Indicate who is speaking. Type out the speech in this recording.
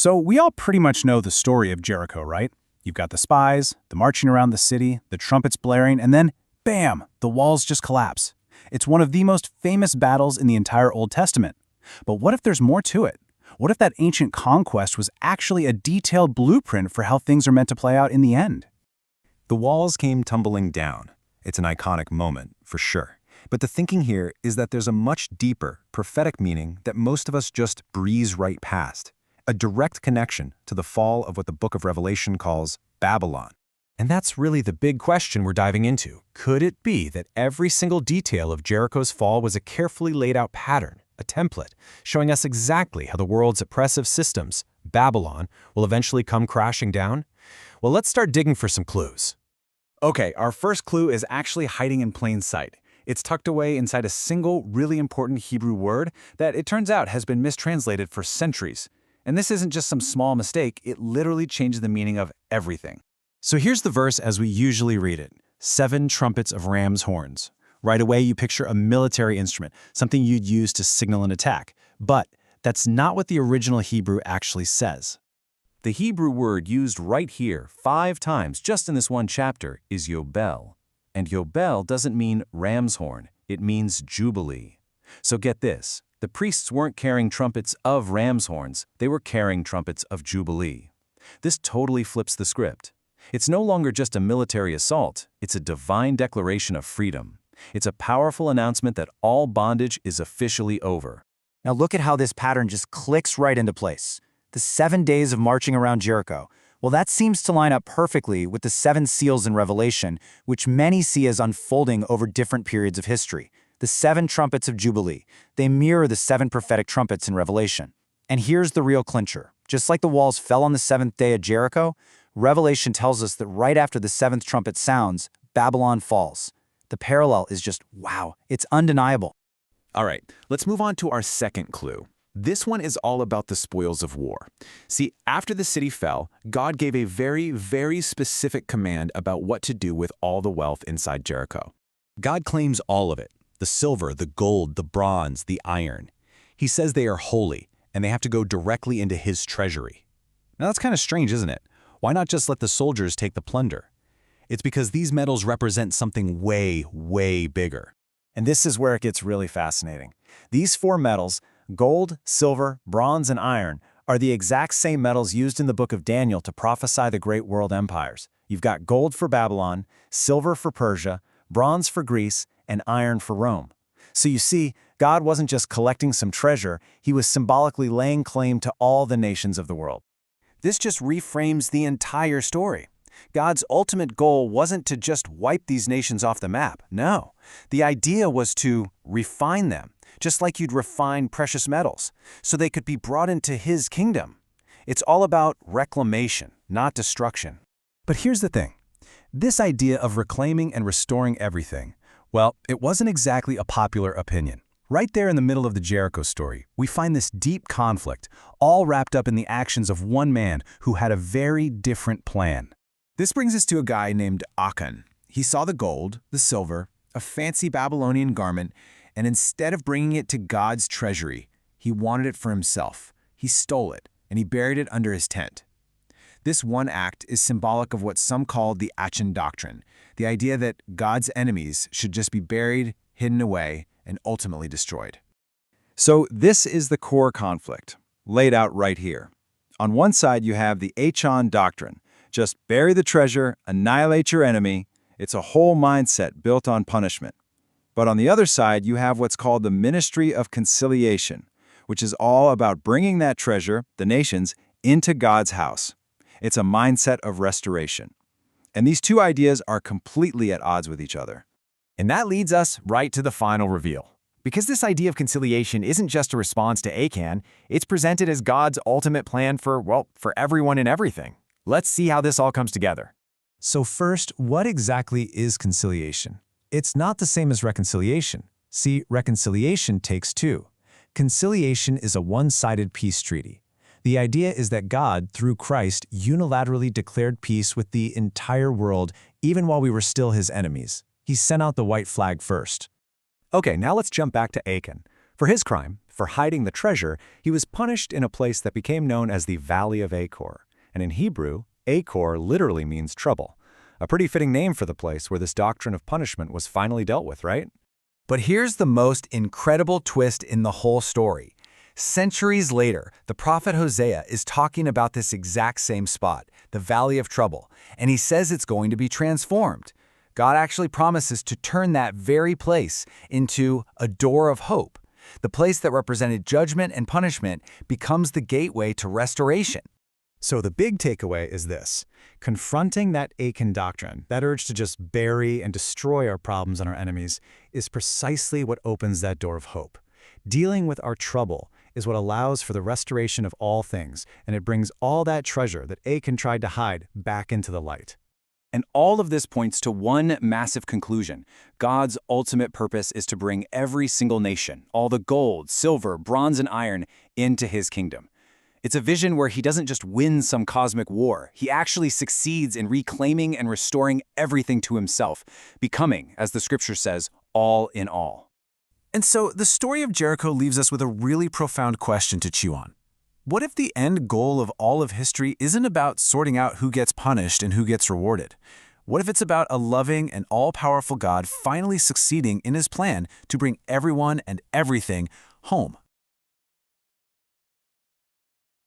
Speaker 1: So we all pretty much know the story of Jericho, right? You've got the spies, the marching around the city, the trumpets blaring, and then, bam, the walls just collapse. It's one of the most famous battles in the entire Old Testament. But what if there's more to it? What if that ancient conquest was actually a detailed blueprint for how things are meant to play out in the end?
Speaker 2: The walls came tumbling down. It's an iconic moment, for sure. But the thinking here is that there's a much deeper, prophetic meaning that most of us just breeze right past. A direct connection to the fall of what the book of Revelation calls Babylon. And that's really the big question we're diving into. Could it be that every single detail of Jericho's fall was a carefully laid out pattern, a template, showing us exactly how the world's oppressive systems, Babylon, will eventually come crashing down? Well, let's start digging for some clues.
Speaker 1: Okay, our first clue is actually hiding in plain sight. It's tucked away inside a single, really important Hebrew word that it turns out has been mistranslated for centuries. And this isn't just some small mistake, it literally changes the meaning of everything.
Speaker 2: So here's the verse as we usually read it. 7 trumpets of ram's horns. Right away, you picture a military instrument, something you'd use to signal an attack. But that's not what the original Hebrew actually says. The Hebrew word used right here 5 times just in this one chapter is Yobel. And Yobel doesn't mean ram's horn, it means Jubilee. So get this, the priests weren't carrying trumpets of ram's horns, they were carrying trumpets of Jubilee. This totally flips the script. It's no longer just a military assault, it's a divine declaration of freedom. It's a powerful announcement that all bondage is officially over.
Speaker 3: Now look at how this pattern just clicks right into place. The 7 days of marching around Jericho. Well, that seems to line up perfectly with the 7 seals in Revelation, which many see as unfolding over different periods of history. The 7 trumpets of Jubilee. They mirror the 7 prophetic trumpets in Revelation. And here's the real clincher. Just like the walls fell on the 7th day at Jericho, Revelation tells us that right after the 7th trumpet sounds, Babylon falls. The parallel is just, wow, it's undeniable.
Speaker 2: All right, let's move on to our second clue. This one is all about the spoils of war. See, after the city fell, God gave a very, very specific command about what to do with all the wealth inside Jericho. God claims all of it, the silver, the gold, the bronze, the iron. He says they are holy, and they have to go directly into his treasury. Now that's kind of strange, isn't it? Why not just let the soldiers take the plunder? It's because these metals represent something way, way bigger.
Speaker 1: And this is where it gets really fascinating. These 4 metals, gold, silver, bronze, and iron, are the exact same metals used in the book of Daniel to prophesy the great world empires. You've got gold for Babylon, silver for Persia, bronze for Greece, and iron for Rome. So you see, God wasn't just collecting some treasure, he was symbolically laying claim to all the nations of the world. This just reframes the entire story. God's ultimate goal wasn't to just wipe these nations off the map. No, the idea was to refine them, just like you'd refine precious metals, so they could be brought into his kingdom. It's all about reclamation, not destruction.
Speaker 2: But here's the thing. This idea of reclaiming and restoring everything, well, it wasn't exactly a popular opinion. Right there in the middle of the Jericho story, we find this deep conflict, all wrapped up in the actions of one man who had a very different plan. This brings us to a guy named Achan. He saw the gold, the silver, a fancy Babylonian garment, and instead of bringing it to God's treasury, he wanted it for himself. He stole it, and he buried it under his tent. This one act is symbolic of what some called the Achan doctrine, the idea that God's enemies should just be buried, hidden away, and ultimately destroyed. So this is the core conflict, laid out right here. On one side, you have the Achan doctrine. Just bury the treasure, annihilate your enemy. It's a whole mindset built on punishment. But on the other side, you have what's called the ministry of conciliation, which is all about bringing that treasure, the nations, into God's house. It's a mindset of restoration. And these two ideas are completely at odds with each other.
Speaker 4: And that leads us right to the final reveal. Because this idea of conciliation isn't just a response to Achan, it's presented as God's ultimate plan for everyone and everything. Let's see how this all comes together.
Speaker 2: So first, what exactly is conciliation? It's not the same as reconciliation. See, reconciliation takes 2. Conciliation is a one-sided peace treaty. The idea is that God, through Christ, unilaterally declared peace with the entire world, even while we were still his enemies. He sent out the white flag first.
Speaker 4: Okay, now let's jump back to Achan. For his crime,
Speaker 1: For hiding the treasure, he was punished in a place that became known as the Valley of Achor. And in Hebrew, Achor literally means trouble. A pretty fitting name for the place where this doctrine of punishment was finally dealt with, right?
Speaker 2: But here's the most incredible twist in the whole story. Centuries later, the prophet Hosea is talking about this exact same spot, the Valley of Trouble, and he says it's going to be transformed. God actually promises to turn that very place into a door of hope. The place that represented judgment and punishment becomes the gateway to restoration.
Speaker 1: So the big takeaway is this. Confronting that Achan doctrine, that urge to just bury and destroy our problems and our enemies, is precisely what opens that door of hope. Dealing with our trouble is what allows for the restoration of all things, and it brings all that treasure that Achan tried to hide back into the light.
Speaker 2: And all of this points to one massive conclusion. God's ultimate purpose is to bring every single nation, all the gold, silver, bronze, and iron, into his kingdom. It's a vision where he doesn't just win some cosmic war. He actually succeeds in reclaiming and restoring everything to himself, becoming, as the scripture says, all in all.
Speaker 5: And so the story of Jericho leaves us with a really profound question to chew on. What if the end goal of all of history isn't about sorting out who gets punished and who gets rewarded? What if it's about a loving and all-powerful God finally succeeding in his plan to bring everyone and everything home?